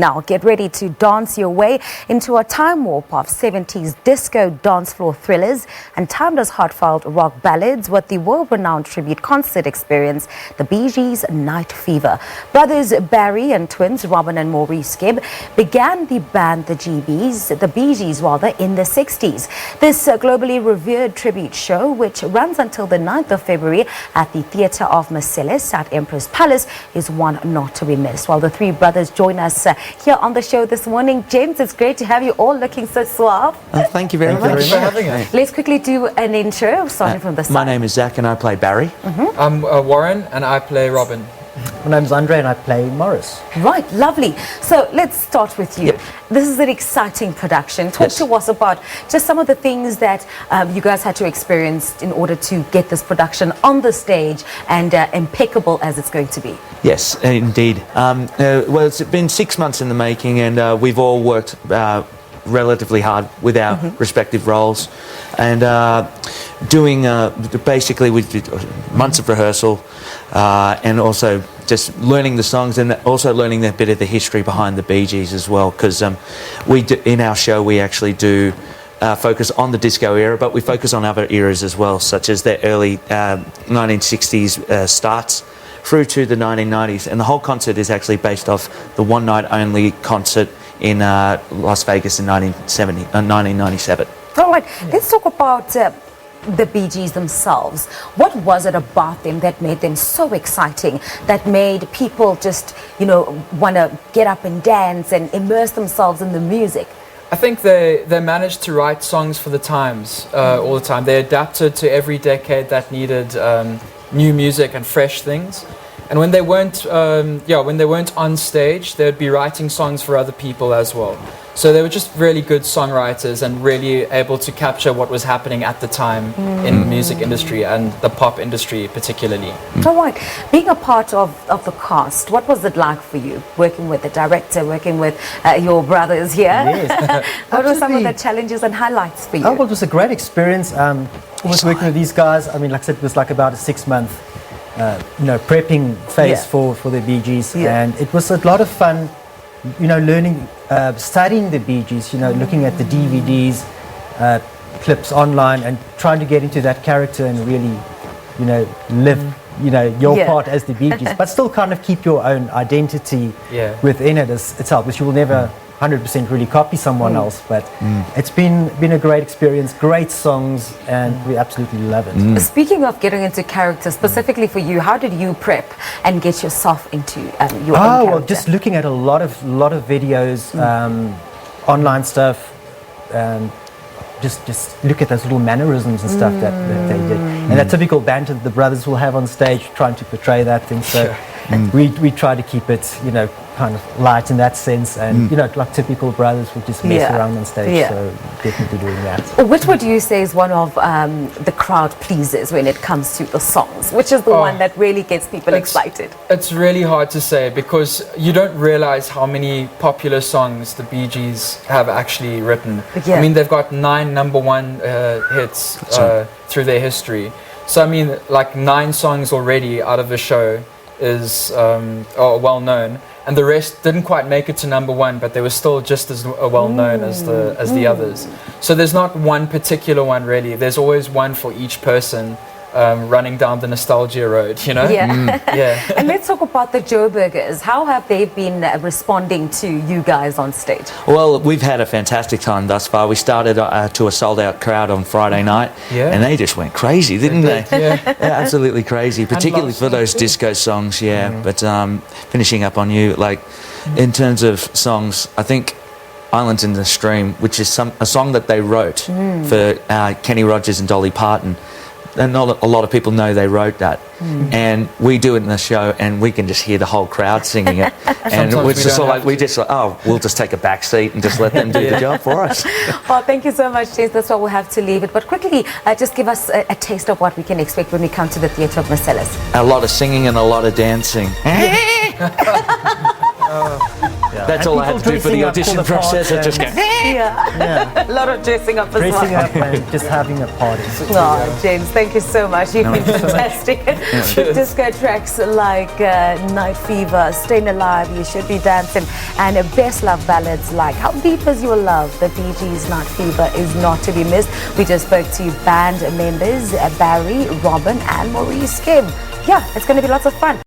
Now, get ready to dance your way into a time warp of 70s disco dance floor thrillers and timeless heartfelt rock ballads with the world-renowned tribute concert experience, the Bee Gees' Night Fever. Brothers Barry and twins Robin and Maurice Gibb began the band the Bee Gees in the 60s. This globally revered tribute show, which runs until the 9th of February at the Theatre of Marcellus at Empress Palace, is one not to be missed. While the three brothers join us here on the show this morning. James, it's great to have you all looking so suave. Thank you very much for having us. Let's quickly do an intro, starting from the side. My name is Zach and I play Barry. I'm Warren and I play Robin. My name's Andre and I play Maurice. Right, lovely. So let's start with you. Yep. This is an exciting production. Talk to us about just some of the things that you guys had to experience in order to get this production on the stage and impeccable as it's going to be. Yes, indeed. Well, it's been 6 months in the making and we've all worked relatively hard with our respective roles and doing basically we did months of rehearsal and also just learning the songs and also learning a bit of the history behind the Bee Gees as well, because in our show we actually do focus on the disco era, but we focus on other eras as well, such as the early 1960s starts through to the 1990s, and the whole concert is actually based off the one night only concert in Las Vegas in 1997. All right, let's talk about the Bee Gees themselves. What was it about them that made them so exciting, that made people just, you know, want to get up and dance and immerse themselves in the music? I think they managed to write songs for the times all the time. They adapted to every decade that needed new music and fresh things. And when they weren't, on stage, they would be writing songs for other people as well. So they were just really good songwriters and really able to capture what was happening at the time in the music industry and the pop industry particularly. All right, being a part of the cast, what was it like for you, working with the director, working with your brothers here? Yes. What were some of the challenges and highlights for you? Oh, well, it was a great experience. Always working with these guys. I mean, like I said, it was like about a 6-month prepping phase for the Bee Gees, and it was a lot of fun, learning, studying the Bee Gees, looking at the DVDs, clips online, and trying to get into that character and really, live, your part as the Bee Gees, but still kind of keep your own identity within it itself, which you will never 100% really copy someone else, but it's been a great experience, great songs, and we absolutely love it. Speaking of getting into character, specifically for you, how did you prep and get yourself into your own character? Well, just looking at a lot of videos, online stuff, just look at those little mannerisms and stuff that they did, and that typical banter that the brothers will have on stage, trying to portray that thing. So we try to keep it, kind of light in that sense, and like typical brothers would just mess around on stage. So definitely doing that. Which would you say is one of the crowd pleasers when it comes to the songs? Which is the one that really gets people excited? It's really hard to say because you don't realize how many popular songs the Bee Gees have actually written. I mean, they've got 9 #1 hits through their history. So I mean, like 9 songs already out of the show is well known, and the rest didn't quite make it to #1, but they were still just as well known as the others. So there's not one particular one really. There's always one for each person running down the nostalgia road, And let's talk about the Joburgers. How have they been responding to you guys on stage? Well, we've had a fantastic time thus far. We started to a sold-out crowd on Friday night, and they just went crazy, didn't they? Absolutely crazy, particularly for those disco songs, But finishing up on you, like, in terms of songs, I think Islands in the Stream, which is a song that they wrote for Kenny Rogers and Dolly Parton, and not a lot of people know they wrote that, and we do it in the show and we can just hear the whole crowd singing it, and it's just like we'll just take a back seat and just let them do the job for us. Well, thank you so much, James. That's why we'll have to leave it, but quickly just give us a taste of what we can expect when we come to the Theatre of Marcellus. A lot of singing and a lot of dancing. That's And all I had people to do for the dressing up audition for the process. I part just go, Yeah. A lot of dressing up as dressing well. up and just having a party. Oh, James, thank you so much. You've been fantastic. With disco tracks like Night Fever, Staying Alive, You Should Be Dancing, and best love ballads like How Deep Is Your Love, the Bee Gees' Night Fever is not to be missed. We just spoke to band members Barry, Robin and Maurice Gibb. Yeah, it's going to be lots of fun.